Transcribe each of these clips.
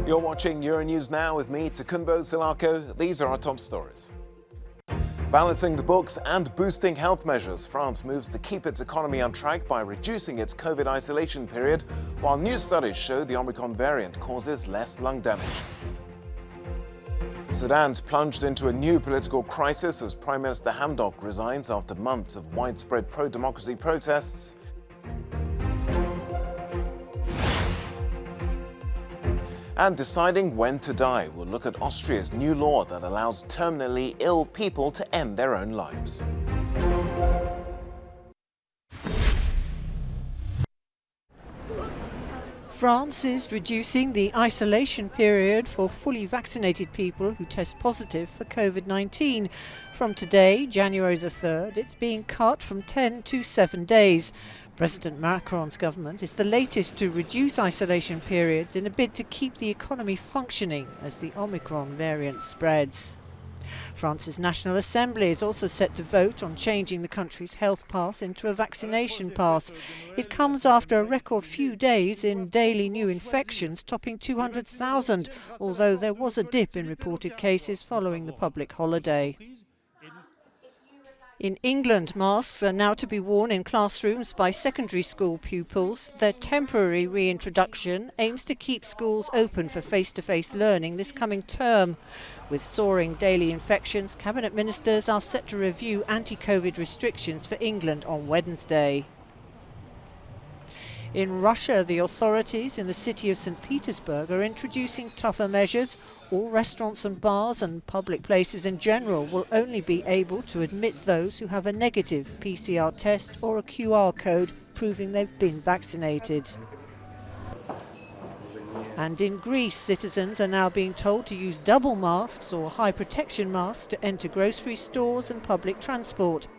You're watching Euronews Now with me, Takumbo Silako. These are our top stories. Balancing the books and boosting health measures, France moves to keep its economy on track by reducing its COVID isolation period, while new studies show the Omicron variant causes less lung damage. Sudan's plunged into a new political crisis as Prime Minister Hamdok resigns after months of widespread pro-democracy protests. And deciding when to die, we'll look at Austria's new law that allows terminally ill people to end their own lives. France is reducing the isolation period for fully vaccinated people who test positive for COVID-19. From today, January the 3rd, it's being cut from 10 to 7 days. President Macron's government is the latest to reduce isolation periods in a bid to keep the economy functioning as the Omicron variant spreads. France's National Assembly is also set to vote on changing the country's health pass into a vaccination pass. It comes after a record few days in daily new infections topping 200,000, although there was a dip in reported cases following the public holiday. In England, masks are now to be worn in classrooms by secondary school pupils. Their temporary reintroduction aims to keep schools open for face-to-face learning this coming term. With soaring daily infections, cabinet ministers are set to review anti-COVID restrictions for England on Wednesday. In Russia, the authorities in the city of St. Petersburg are introducing tougher measures. All restaurants and bars and public places in general will only be able to admit those who have a negative PCR test or a QR code proving they've been vaccinated. And in Greece, citizens are now being told to use double masks or high protection masks to enter grocery stores and public transport.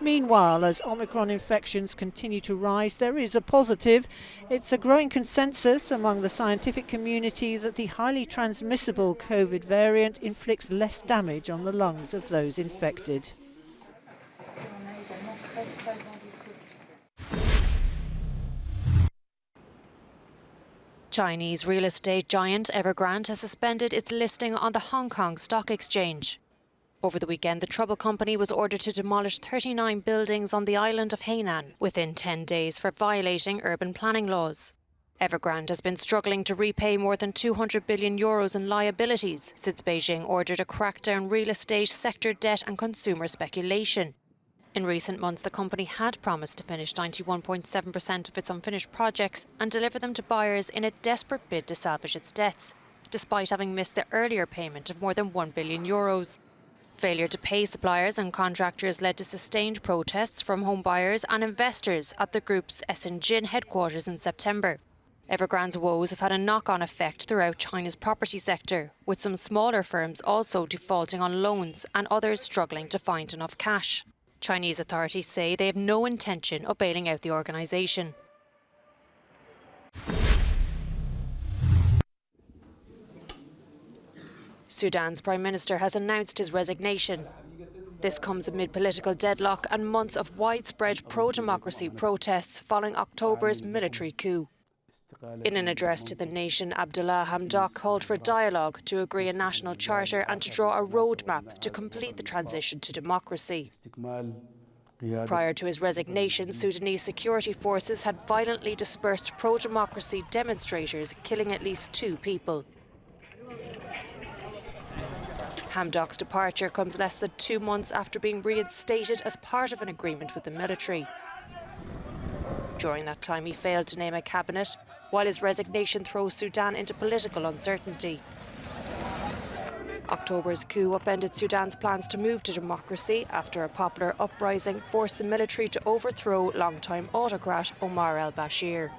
Meanwhile, as Omicron infections continue to rise, there is a positive. It's a growing consensus among the scientific community that the highly transmissible COVID variant inflicts less damage on the lungs of those infected. Chinese real estate giant Evergrande has suspended its listing on the Hong Kong Stock Exchange. Over the weekend, the trouble company was ordered to demolish 39 buildings on the island of Hainan within 10 days for violating urban planning laws. Evergrande has been struggling to repay more than €200 billion in liabilities since Beijing ordered a crackdown real estate sector debt and consumer speculation. In recent months, the company had promised to finish 91.7% of its unfinished projects and deliver them to buyers in a desperate bid to salvage its debts, despite having missed the earlier payment of more than €1 billion. Failure to pay suppliers and contractors led to sustained protests from home buyers and investors at the group's Shenzhen headquarters in September. Evergrande's woes have had a knock-on effect throughout China's property sector, with some smaller firms also defaulting on loans and others struggling to find enough cash. Chinese authorities say they have no intention of bailing out the organisation. Sudan's Prime Minister has announced his resignation. This comes amid political deadlock and months of widespread pro-democracy protests following October's military coup. In an address to the nation, Abdullah Hamdok called for dialogue to agree a national charter and to draw a roadmap to complete the transition to democracy. Prior to his resignation, Sudanese security forces had violently dispersed pro-democracy demonstrators, killing at least 2 people. Hamdok's departure comes less than 2 months after being reinstated as part of an agreement with the military. During that time, he failed to name a cabinet, while his resignation throws Sudan into political uncertainty. October's coup upended Sudan's plans to move to democracy after a popular uprising forced the military to overthrow longtime autocrat Omar al-Bashir.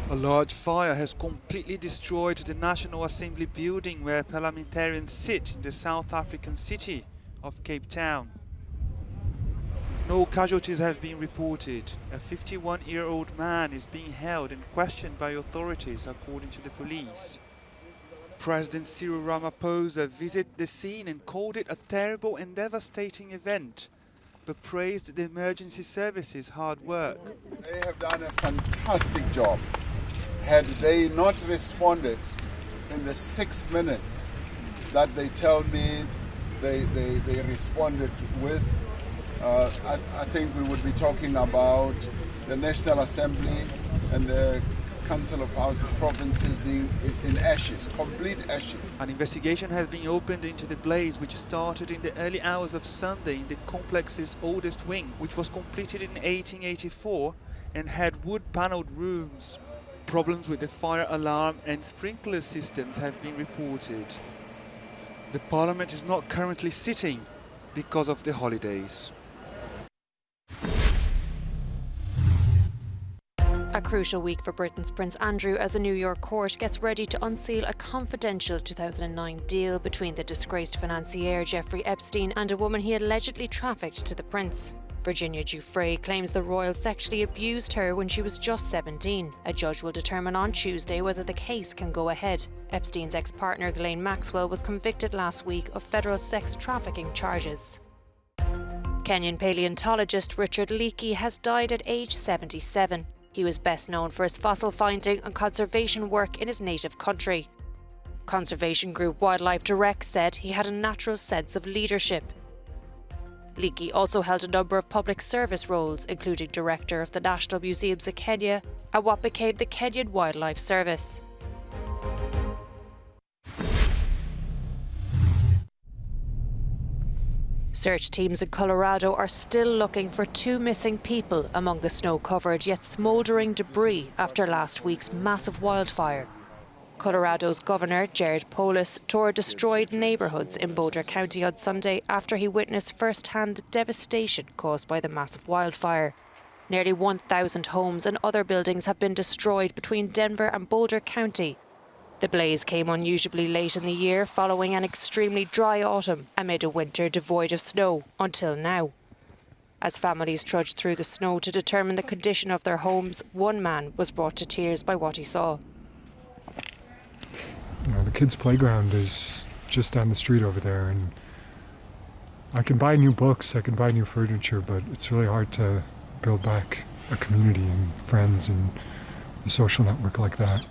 A large fire has completely destroyed the National Assembly building where parliamentarians sit in the South African city of Cape Town. No casualties have been reported. A 51-year-old man is being held and questioned by authorities, according to the police. President Cyril Ramaphosa visited the scene and called it a terrible and devastating event, but praised the emergency services' hard work. They have done a fantastic job. Had they not responded in the 6 minutes that they tell me they responded with, I think we would be talking about the National Assembly and the Council of House of Provinces being in ashes, complete ashes. An investigation has been opened into the blaze, which started in the early hours of Sunday in the complex's oldest wing, which was completed in 1884 and had wood-panelled rooms. Problems with the fire alarm and sprinkler systems have been reported. The Parliament is not currently sitting because of the holidays. A crucial week for Britain's Prince Andrew as a New York court gets ready to unseal a confidential 2009 deal between the disgraced financier Jeffrey Epstein and a woman he allegedly trafficked to the prince. Virginia Giuffre claims the royal sexually abused her when she was just 17. A judge will determine on Tuesday whether the case can go ahead. Epstein's ex-partner Ghislaine Maxwell was convicted last week of federal sex trafficking charges. Kenyan paleontologist Richard Leakey has died at age 77. He was best known for his fossil finding and conservation work in his native country. Conservation group Wildlife Direct said he had a natural sense of leadership. Leakey also held a number of public service roles, including director of the National Museums of Kenya and what became the Kenyan Wildlife Service. Search teams in Colorado are still looking for 2 missing people among the snow-covered yet smouldering debris after last week's massive wildfire. Colorado's Governor Jared Polis toured destroyed neighbourhoods in Boulder County on Sunday after he witnessed firsthand the devastation caused by the massive wildfire. Nearly 1,000 homes and other buildings have been destroyed between Denver and Boulder County. The blaze came unusually late in the year following an extremely dry autumn amid a winter devoid of snow until now. As families trudged through the snow to determine the condition of their homes, one man was brought to tears by what he saw. You know, the kids' playground is just down the street over there, and I can buy new books, I can buy new furniture, but it's really hard to build back a community and friends and a social network like that.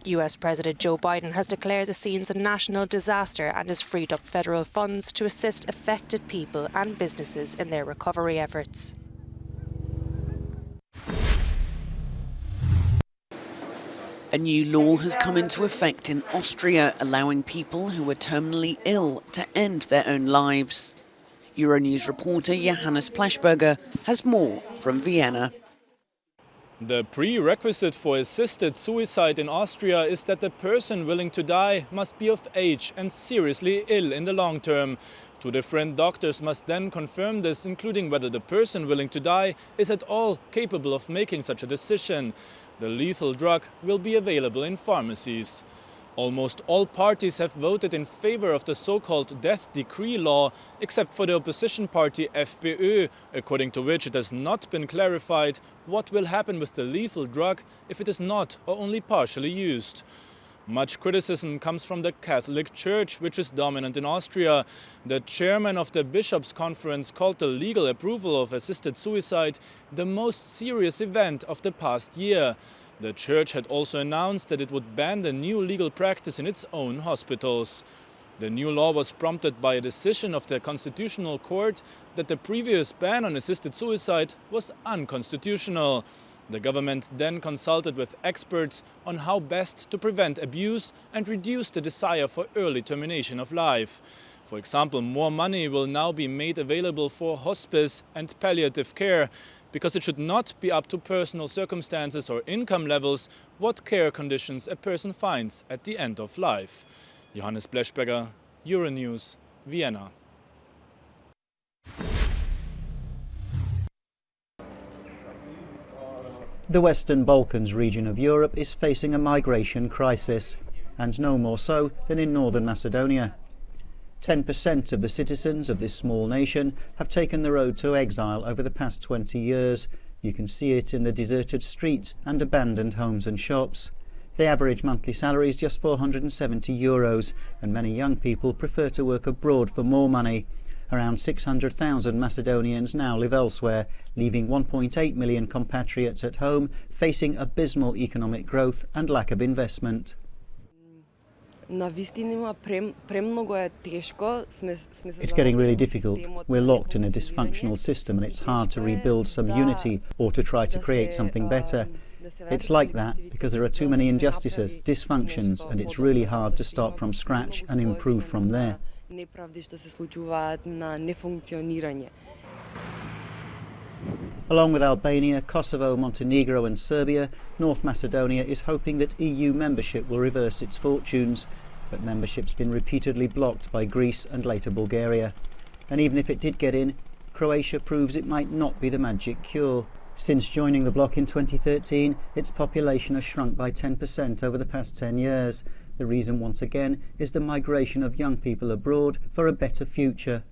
US President Joe Biden has declared the scenes a national disaster and has freed up federal funds to assist affected people and businesses in their recovery efforts. A new law has come into effect in Austria, allowing people who are terminally ill to end their own lives. Euronews reporter Johannes Pleschberger has more from Vienna. The prerequisite for assisted suicide in Austria is that the person willing to die must be of age and seriously ill in the long term. 2 different doctors must then confirm this, including whether the person willing to die is at all capable of making such a decision. The lethal drug will be available in pharmacies. Almost all parties have voted in favor of the so-called death decree law, except for the opposition party FPÖ, according to which it has not been clarified what will happen with the lethal drug if it is not or only partially used. Much criticism comes from the Catholic Church, which is dominant in Austria. The chairman of the Bishops' Conference called the legal approval of assisted suicide the most serious event of the past year. The Church had also announced that it would ban the new legal practice in its own hospitals. The new law was prompted by a decision of the Constitutional Court that the previous ban on assisted suicide was unconstitutional. The government then consulted with experts on how best to prevent abuse and reduce the desire for early termination of life. For example, more money will now be made available for hospice and palliative care, because it should not be up to personal circumstances or income levels what care conditions a person finds at the end of life. Johannes Pleschberger, Euronews, Vienna. The Western Balkans region of Europe is facing a migration crisis, and no more so than in northern Macedonia. 10% of the citizens of this small nation have taken the road to exile over the past 20 years. You can see it in the deserted streets and abandoned homes and shops. The average monthly salary is just €470, and many young people prefer to work abroad for more money. Around 600,000 Macedonians now live elsewhere, leaving 1.8 million compatriots at home facing abysmal economic growth and lack of investment. It's getting really difficult. We're locked in a dysfunctional system and it's hard to rebuild some unity or to try to create something better. It's like that because there are too many injustices, dysfunctions, and it's really hard to start from scratch and improve from there. Along with Albania, Kosovo, Montenegro and Serbia, North Macedonia is hoping that EU membership will reverse its fortunes, but membership's been repeatedly blocked by Greece and later Bulgaria. And even if it did get in, Croatia proves it might not be the magic cure. Since joining the bloc in 2013, its population has shrunk by 10% over the past 10 years. The reason, once again, is the migration of young people abroad for a better future.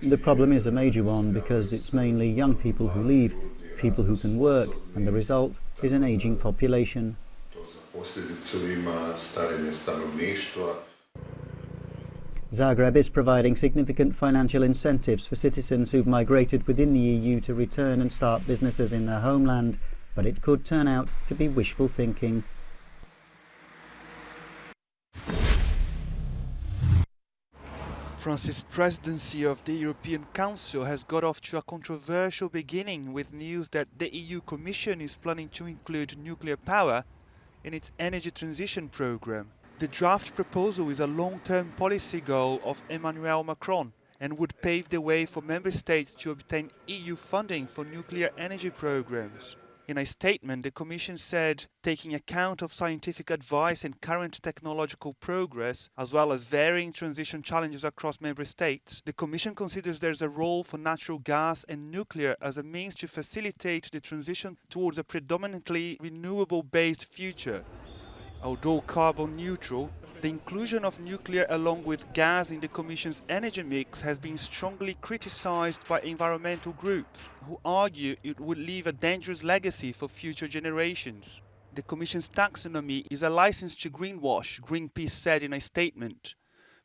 The problem is a major one because it's mainly young people who leave, people who can work, and the result is an aging population. Zagreb is providing significant financial incentives for citizens who've migrated within the EU to return and start businesses in their homeland, but it could turn out to be wishful thinking. France's presidency of the European Council has got off to a controversial beginning with news that the EU Commission is planning to include nuclear power in its energy transition programme. The draft proposal is a long-term policy goal of Emmanuel Macron and would pave the way for member states to obtain EU funding for nuclear energy programmes. In a statement, the Commission said, taking account of scientific advice and current technological progress, as well as varying transition challenges across member states, the Commission considers there's a role for natural gas and nuclear as a means to facilitate the transition towards a predominantly renewable-based future. Although carbon neutral, the inclusion of nuclear along with gas in the Commission's energy mix has been strongly criticised by environmental groups, who argue it would leave a dangerous legacy for future generations. The Commission's taxonomy is a license to greenwash, Greenpeace said in a statement.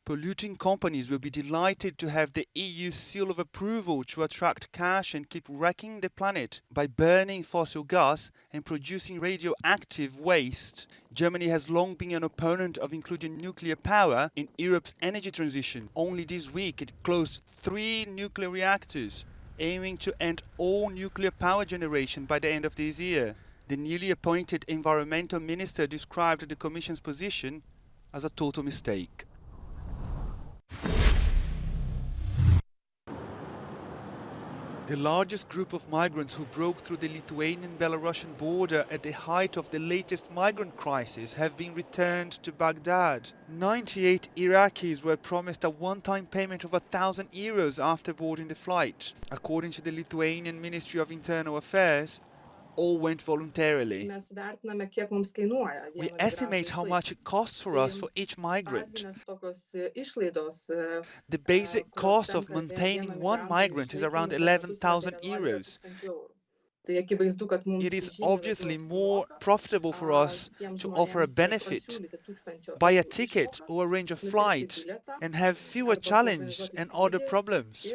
Polluting companies will be delighted to have the EU seal of approval to attract cash and keep wrecking the planet by burning fossil gas and producing radioactive waste. Germany has long been an opponent of including nuclear power in Europe's energy transition. Only this week it closed 3 nuclear reactors, aiming to end all nuclear power generation by the end of this year. The newly appointed environmental minister described the Commission's position as a total mistake. The largest group of migrants who broke through the Lithuanian-Belarusian border at the height of the latest migrant crisis have been returned to Baghdad. 98 Iraqis were promised a one-time payment of €1,000 after boarding the flight. According to the Lithuanian Ministry of Internal Affairs, all went voluntarily. We estimate how much it costs for us for each migrant. The basic cost of maintaining one migrant is around €11,000. It is obviously more profitable for us to offer a benefit, buy a ticket or arrange a flight, and have fewer challenges and other problems.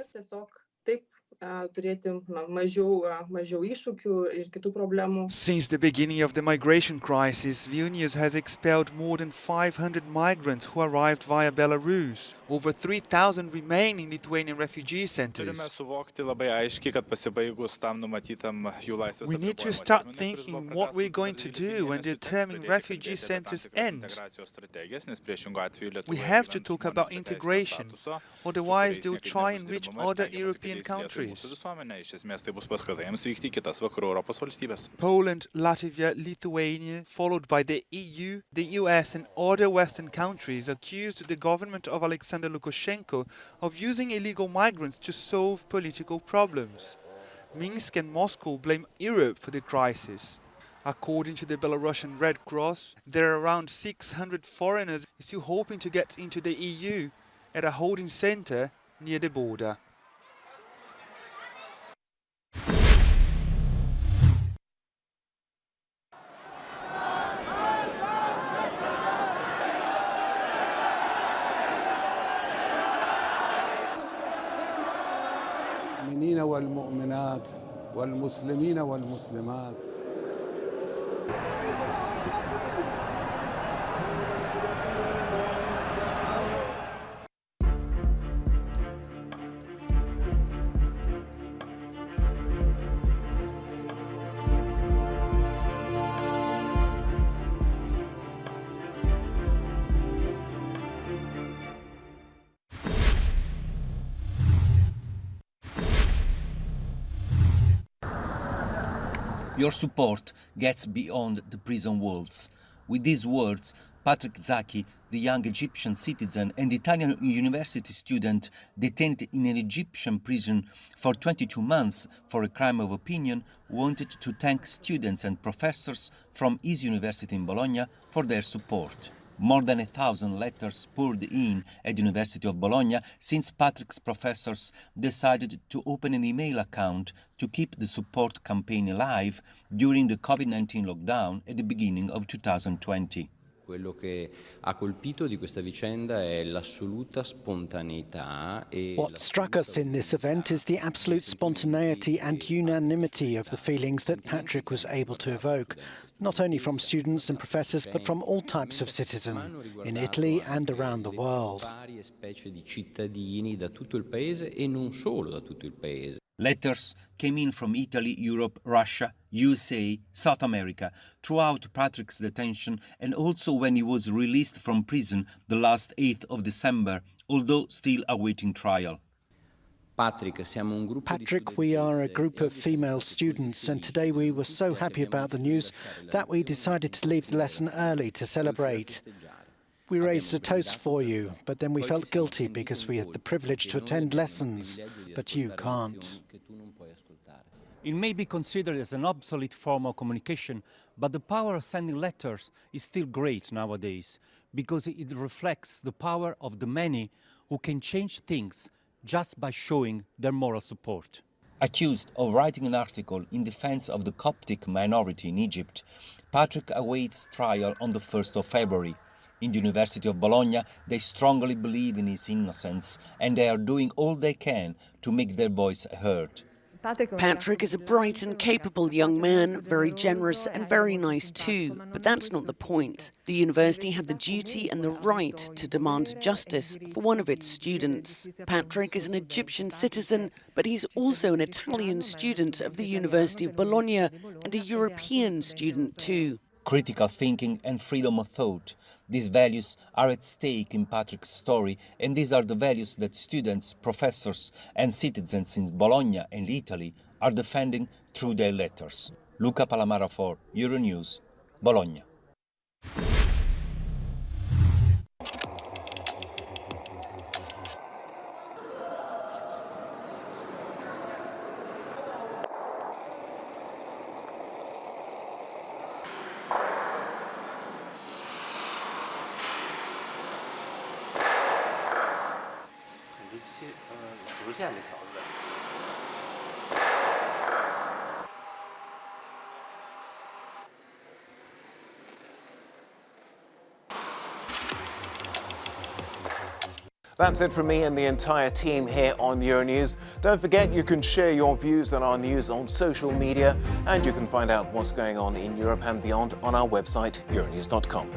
Since the beginning of the migration crisis, Vilnius has expelled more than 500 migrants who arrived via Belarus. Over 3,000 remain in Lithuanian refugee centers. We need to start thinking what we're going to do when determining refugee centers end. We have to talk about integration, otherwise they'll try and reach other European countries. Poland, Latvia, Lithuania, followed by the EU, the US and other Western countries accused the government of Alexander Lukashenko of using illegal migrants to solve political problems. Minsk and Moscow blame Europe for the crisis. According to the Belarusian Red Cross, there are around 600 foreigners still hoping to get into the EU at a holding center near the border. المؤمنين والمؤمنات والمسلمين والمسلمات. Your support gets beyond the prison walls. With these words, Patrick Zaki, the young Egyptian citizen and Italian university student detained in an Egyptian prison for 22 months for a crime of opinion, wanted to thank students and professors from his university in Bologna for their support. More than 1,000 letters poured in at the University of Bologna since Patrick's professors decided to open an email account to keep the support campaign alive during the COVID-19 lockdown at the beginning of 2020. Quello che ha colpito di questa vicenda è l'assoluta spontaneità e What struck us in this event is the absolute spontaneity and unanimity of the feelings that Patrick was able to evoke, not only from students and professors, but from all types of citizens in Italy and around the world. Varie specie di cittadini da tutto il paese e non solo da tutto il paese. Letters came in from Italy, Europe, Russia, USA, South America, throughout Patrick's detention and also when he was released from prison the last 8th of December, although still awaiting trial. Patrick, we are a group of female students, and today we were so happy about the news that we decided to leave the lesson early to celebrate. We raised a toast for you, but then we felt guilty because we had the privilege to attend lessons, but you can't. It may be considered as an obsolete form of communication, but the power of sending letters is still great nowadays, because it reflects the power of the many who can change things just by showing their moral support. Accused of writing an article in defense of the Coptic minority in Egypt, Patrick awaits trial on the 1st of February. In the University of Bologna, they strongly believe in his innocence and they are doing all they can to make their voice heard. Patrick is a bright and capable young man, very generous and very nice too. But that's not the point. The university had the duty and the right to demand justice for one of its students. Patrick is an Egyptian citizen, but he's also an Italian student of the University of Bologna and a European student too. Critical thinking and freedom of thought. These values are at stake in Patrick's story, and these are the values that students, professors and citizens in Bologna and Italy are defending through their letters. Luca Palamara for Euronews, Bologna. That's it from me and the entire team here on Euronews. Don't forget you can share your views on our news on social media, and you can find out what's going on in Europe and beyond on our website, euronews.com.